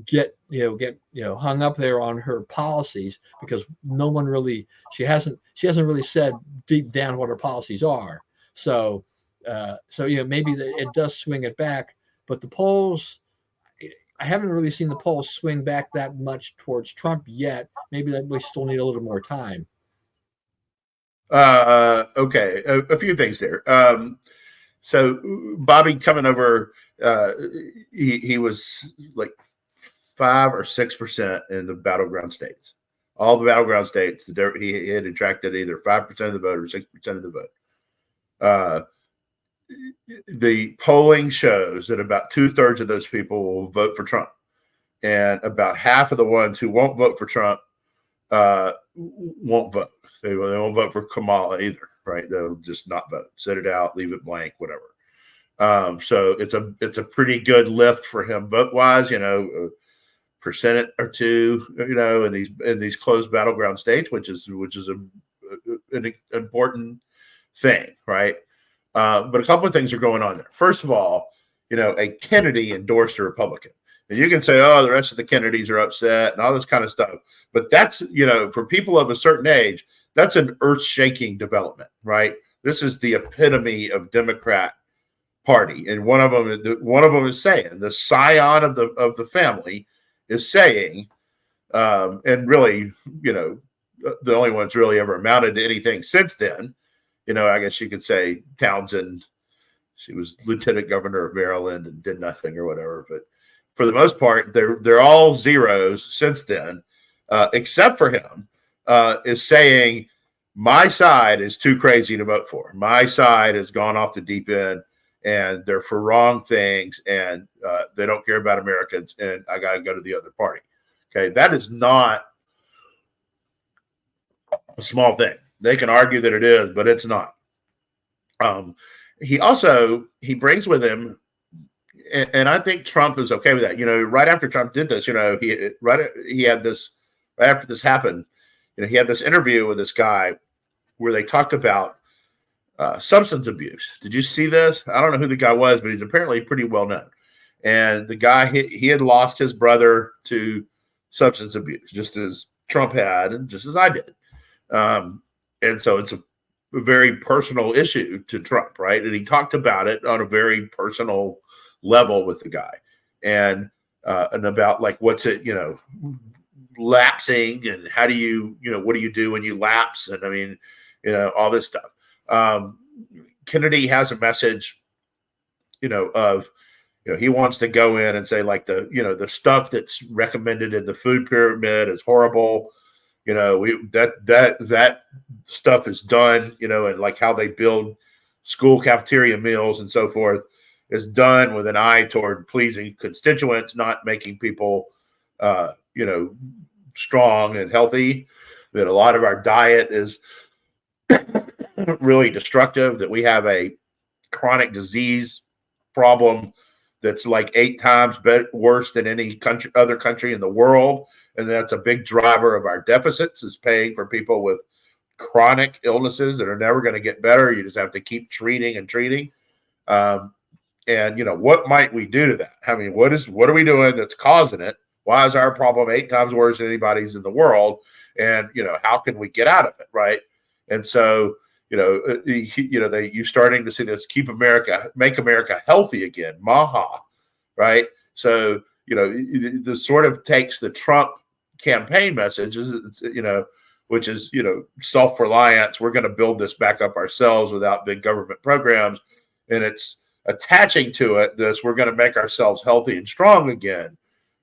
A: get hung up there on her policies because no one really she hasn't really said deep down what her policies are. So maybe it does swing it back, but the polls, I haven't really seen the polls swing back that much towards Trump yet. Maybe that we still need a little more time.
B: Okay, a few things there. So Bobby coming over, he was like 5 or 6% in the battleground states. All the battleground states, he had attracted either 5% of the vote or 6% of the vote. The polling shows that about 2/3 of those people will vote for Trump, and about half of the ones who won't vote for Trump won't vote. They won't vote for Kamala either, right? They'll just not vote, set it out, leave it blank, whatever. So it's a pretty good lift for him vote wise, a percent or two, in these closed battleground states, which is an important thing, right? But a couple of things are going on there. First of all, a Kennedy endorsed a Republican. And you can say, oh, the rest of the Kennedys are upset and all this kind of stuff. But that's, for people of a certain age, that's an earth-shaking development, right? This is the epitome of Democrat Party. And one of them is saying, the scion of the family is saying, and really, the only one that's really ever amounted to anything since then, I guess you could say Townsend. She was lieutenant governor of Maryland and did nothing or whatever. But for the most part, they're all zeros since then, except for him, is saying my side is too crazy to vote for. My side has gone off the deep end, and they're for wrong things, and they don't care about Americans, and I got to go to the other party. Okay, that is not a small thing. They can argue that it is, but it's not. He brings with him, and I think Trump is okay with that. Right after Trump did this, he had this right after this happened. He had this interview with this guy where they talked about substance abuse. Did you see this? I don't know who the guy was, but he's apparently pretty well known. And the guy, he had lost his brother to substance abuse, just as Trump had, and just as I did. And so it's a very personal issue to Trump, right? And he talked about it on a very personal level with the guy, and about like what's it, lapsing, and how do you, what do you do when you lapse, and I mean, all this stuff. Kennedy has a message, of he wants to go in and say like the stuff that's recommended in the food pyramid is horrible. That stuff is done, and like how they build school cafeteria meals and so forth is done with an eye toward pleasing constituents, not making people, strong and healthy. That a lot of our diet is really destructive, that we have a chronic disease problem that's like 8 times worse than any other country in the world. And that's a big driver of our deficits, is paying for people with chronic illnesses that are never going to get better. You just have to keep treating and treating. And, you know, what might we do to that? I mean, what are we doing that's causing it? Why is our problem 8 times worse than anybody's in the world? And, you know, how can we get out of it? Right. And so, you starting to see this, make America healthy again, MAHA, right? So, you know, this sort of takes the Trump campaign messages, which is, you know, self-reliance. We're going to build this back up ourselves without big government programs. And it's attaching to it this, we're going to make ourselves healthy and strong again,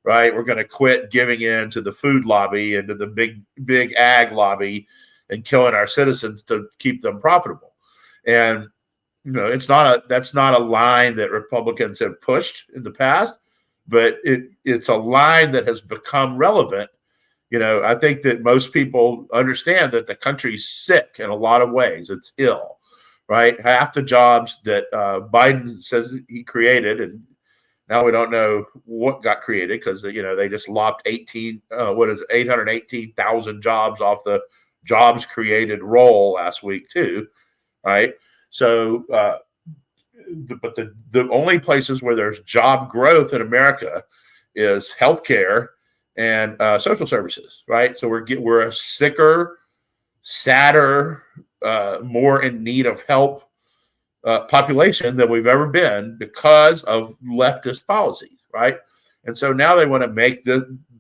B: right? We're going to quit giving in to the food lobby and to the big ag lobby and killing our citizens to keep them profitable. And, you know, that's not a line that Republicans have pushed in the past, but it's a line that has become relevant. You know, I think that most people understand that the country's sick in a lot of ways. It's ill, right? Half the jobs that Biden says he created, and now we don't know what got created, because, you know, they just lopped 818,000 jobs off the jobs created roll last week too, right? So, but the only places where there's job growth in America is healthcare and social services, right? So we're a sicker, sadder, more in need of help population than we've ever been because of leftist policies, right? And so now they want to make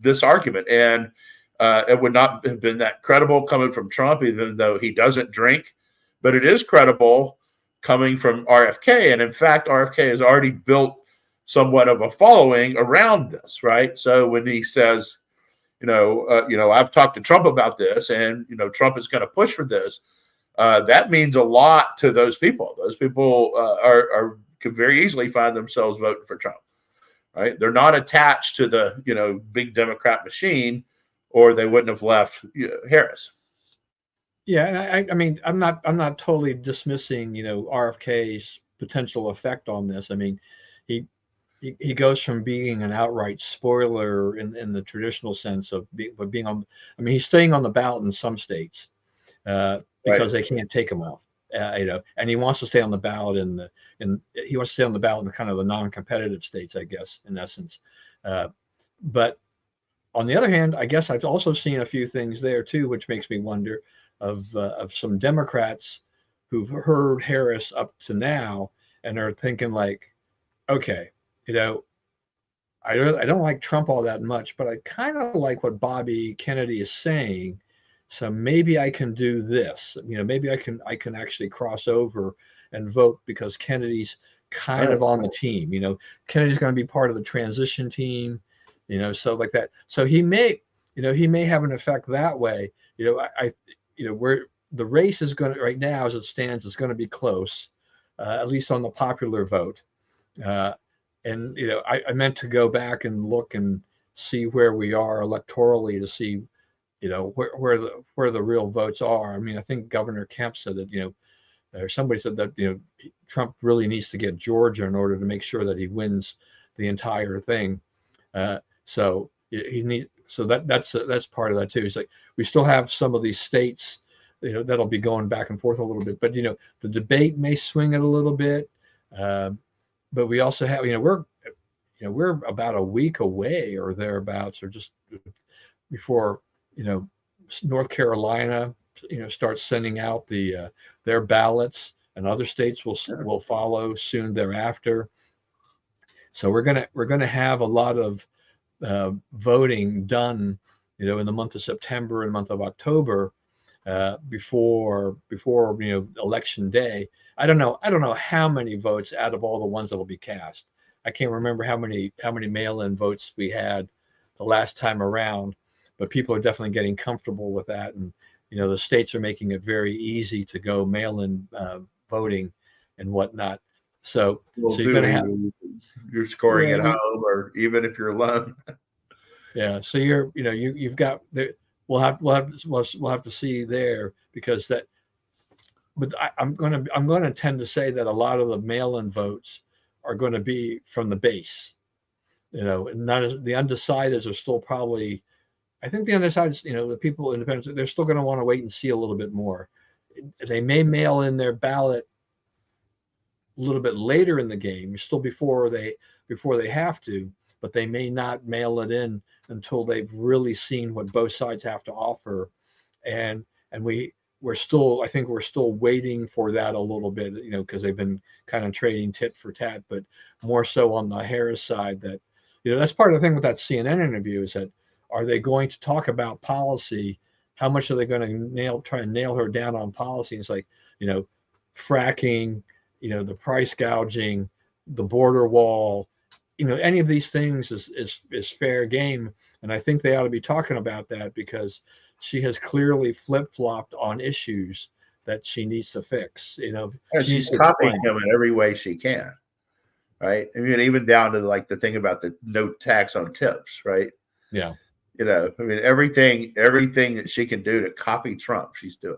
B: this argument, and it would not have been that credible coming from Trump, even though he doesn't drink, but it is credible coming from RFK. And in fact, RFK has already built somewhat of a following around this, right? So when he says, I've talked to Trump about this, and, you know, Trump is going to push for this, that means a lot to those people. Those people could very easily find themselves voting for Trump, right? They're not attached to the, you know, big Democrat machine, or they wouldn't have left Harris.
A: Yeah, and I mean, I'm not totally dismissing, you know, RFK's potential effect on this. I mean, he goes from being an outright spoiler in the traditional sense of being on. I mean, he's staying on the ballot in some states because they can't take him off. And he wants to stay on the ballot in the kind of the non-competitive states, I guess, in essence. But on the other hand, I guess I've also seen a few things there too, which makes me wonder of some Democrats who've heard Harris up to now and are thinking like, okay, you know, I don't like Trump all that much, but I kind of like what Bobby Kennedy is saying. So maybe I can do this. You know, maybe I can actually cross over and vote because Kennedy's kind of on the team. You know, Kennedy's going to be part of the transition team. You know, so like that. So he may have an effect that way. You know, where the race is going to right now as it stands is going to be close, at least on the popular vote. And you know, I meant to go back and look and see where we are electorally to see, you know, where the real votes are. I mean, I think Governor Kemp said that, you know, or somebody said that, you know, Trump really needs to get Georgia in order to make sure that he wins the entire thing. So that's part of that too. It's like we still have some of these states, you know, that'll be going back and forth a little bit, but you know, the debate may swing it a little bit. But we also have, we're about a week away or thereabouts, or just before, you know, North Carolina, you know, starts sending out their ballots, and other states will follow soon thereafter. So we're gonna have a lot of voting done, you know, in the month of September and month of October, before you know, election day. I don't know how many votes out of all the ones that will be cast. I can't remember how many mail-in votes we had the last time around, but people are definitely getting comfortable with that, and you know, the states are making it very easy to go mail-in voting and whatnot. So you're going to have,
B: you're scoring at home, or even if you're alone.
A: Yeah. So you've got we'll have to see there, because that but I'm going to tend to say that a lot of the mail-in votes are going to be from the base. And not as the undecideds are still probably. I think the undecideds, the people independents, they're still going to want to wait and see a little bit more. They may mail in their ballot a little bit later in the game, still before they have to, but they may not mail it in until they've really seen what both sides have to offer, and I think we're still waiting for that a little bit, because they've been kind of trading tit for tat, but more so on the Harris side. That that's part of the thing with that CNN interview, is that are they going to talk about policy? How much are they going to try and nail her down on policy? It's like, fracking, the price gouging, the border wall, any of these things is fair game. And I think they ought to be talking about that, because she has clearly flip-flopped on issues that she needs to fix.
B: And she's copying him in every way she can, right? I mean, even down to like the thing about the no tax on tips, right?
A: Yeah.
B: I mean, everything that she can do to copy Trump, she's doing,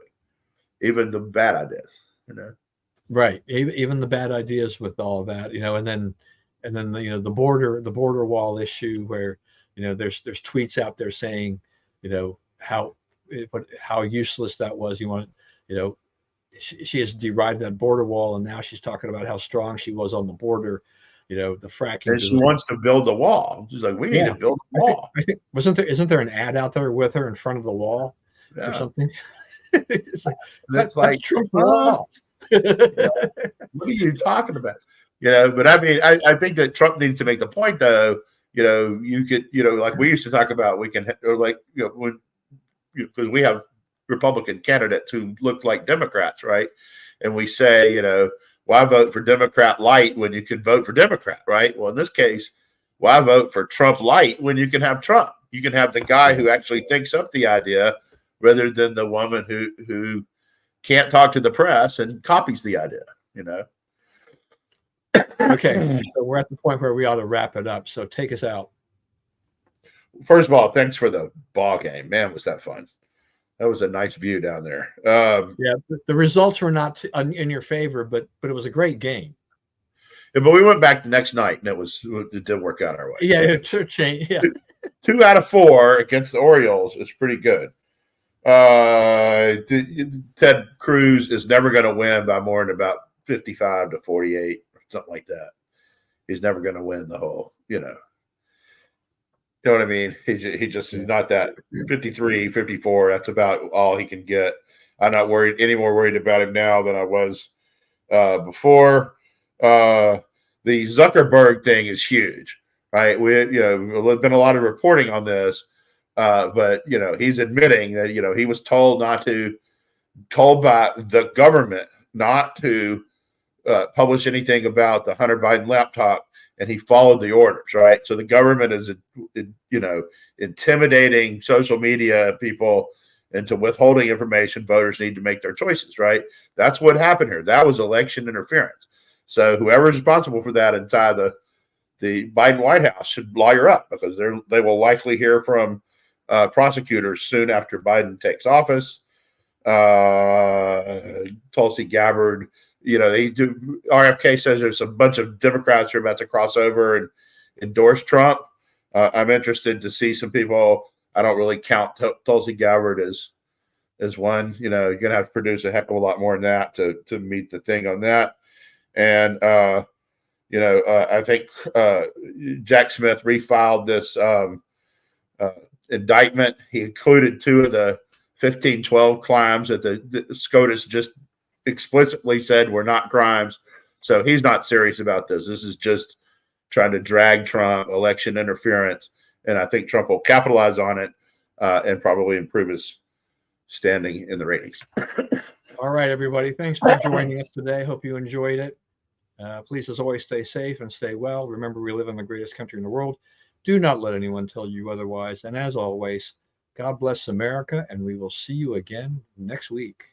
B: even the bad ideas,
A: Right. Even the bad ideas with all of that, and then the border wall issue, where there's tweets out there saying how useless that was. She has derided that border wall, and now she's talking about how strong she was on the border. The fracking.
B: And she wants to build the wall. She's like, we need to build a wall.
A: I think isn't there an ad out there with her in front of the wall or something? It's like that's Trump's wall.
B: What are you talking about? But I mean, I think that Trump needs to make the point, though. You could, like we used to talk about, we can, or like, when, because we have Republican candidates who look like Democrats, right? And we say, why vote for Democrat light when you can vote for Democrat, right? Well, in this case, why vote for Trump light when you can have Trump? You can have the guy who actually thinks up the idea, rather than the woman who can't talk to the press and copies the idea,
A: Okay, so we're at the point where we ought to wrap it up. So take us out.
B: First of all, thanks for the ball game. Man, was that fun. That was a nice view down there.
A: Yeah, the results were not in your favor, but it was a great game.
B: Yeah, but we went back the next night, and it did work out our way.
A: Yeah, so, it changed. Yeah.
B: 2 out of 4 against the Orioles is pretty good. Ted Cruz is never going to win by more than about 55 to 48, or something like that. He's never going to win the whole, You know what I mean? He's not that 53, 54. That's about all he can get. I'm not any more worried about him now than I was before. The Zuckerberg thing is huge, right? There's been a lot of reporting on this, but he's admitting that he was told by the government not to publish anything about the Hunter Biden laptop. And he followed the orders, right? So the government is, intimidating social media people into withholding information. Voters need to make their choices, right? That's what happened here. That was election interference. So whoever's responsible for that inside the Biden White House should lawyer up, because they will likely hear from prosecutors soon after Biden takes office. Tulsi Gabbard. RFK says there's a bunch of Democrats who are about to cross over and endorse Trump. I'm interested to see some people. I don't really count Tulsi Gabbard as one. You're going to have to produce a heck of a lot more than that to meet the thing on that. And, I think Jack Smith refiled this indictment. He included 2 of the 1512 crimes that the SCOTUS just explicitly said were not crimes. So he's not serious about this. This is just trying to drag Trump, election interference. And I think Trump will capitalize on it and probably improve his standing in the ratings.
A: All right, everybody. Thanks for joining us today. Hope you enjoyed it. Please, as always, stay safe and stay well. Remember, we live in the greatest country in the world. Do not let anyone tell you otherwise. And as always, God bless America, and we will see you again next week.